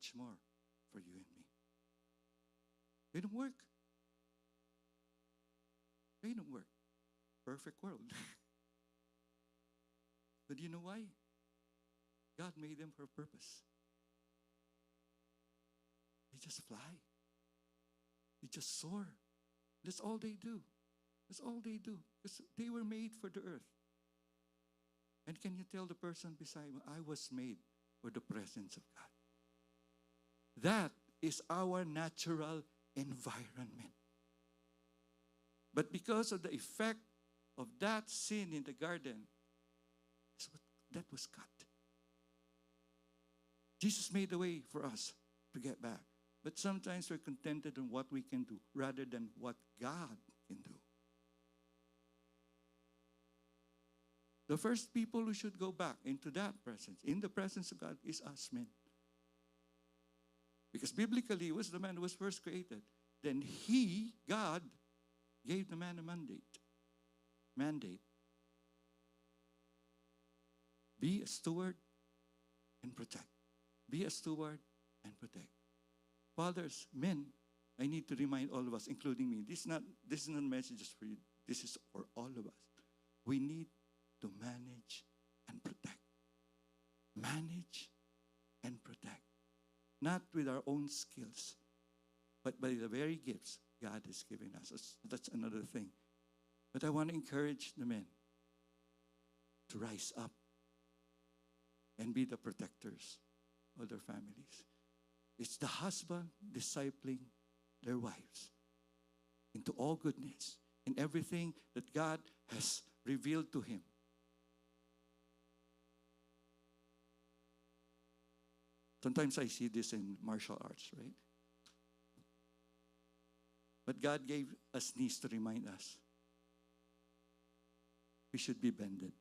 much more for you and me. They don't work. They don't work. Perfect world. But you know why? God made them for a purpose. They just fly. They just soar. That's all they do. That's all they do. Because they were made for the earth. And can you tell the person beside me, I was made for the presence of God. That is our natural environment. But because of the effect of that sin in the garden, that was cut. Jesus made a way for us to get back. But sometimes we're contented on what we can do rather than what God can do. The first people who should go back into that presence, in the presence of God, is us men. Because biblically, it was the man who was first created. Then He, God, gave the man a mandate. Be a steward and protect. Be a steward and protect. Fathers, men, I need to remind all of us, including me, this is not a message just for you. This is for all of us. We need to manage and protect. Manage and protect. Not with our own skills, but by the very gifts God has given us. That's another thing. But I want to encourage the men to rise up and be the protectors of their families. It's the husband discipling their wives into all goodness, in everything that God has revealed to him. Sometimes I see this in martial arts, right? But God gave us knees to remind us we should be bended,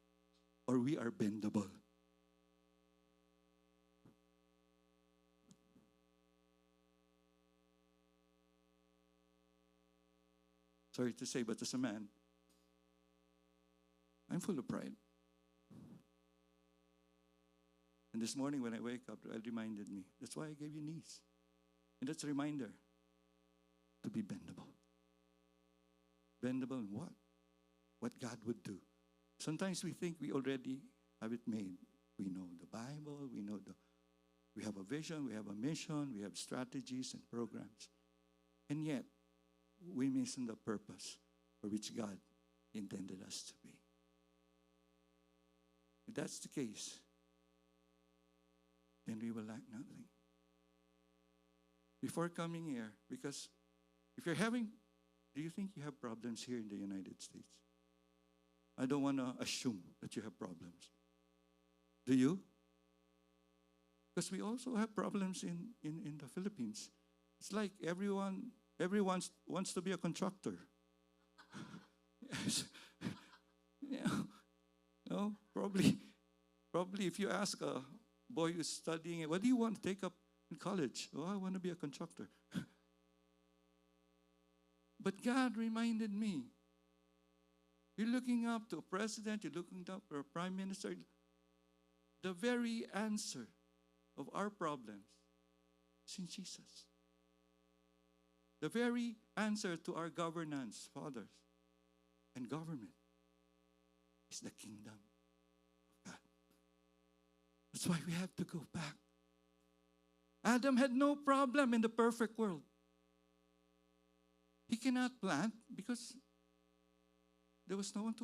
or we are bendable. Sorry to say, but as a man, I'm full of pride. And this morning when I wake up, it reminded me, that's why I gave you knees. And that's a reminder to be bendable. Bendable in what? What God would do. Sometimes we think we already have it made. We know the Bible, we have a vision, we have a mission, we have strategies and programs. And yet, we miss the purpose for which God intended us to be. If that's the case, then we will lack nothing. Before coming here, because if you're having, do you think you have problems here in the United States? I don't want to assume that you have problems. Do you? Because we also have problems in the Philippines. It's like everyone wants to be a contractor. Yes. Yeah. No, probably if you ask a boy who's studying, what do you want to take up in college? Oh, I want to be a contractor. But God reminded me, you're looking up to a president, you're looking up to a prime minister. The very answer of our problems is in Jesus. The very answer to our governance, fathers, and government is the kingdom of God. That's why we have to go back. Adam had no problem in the perfect world. He cannot plant because there was no one to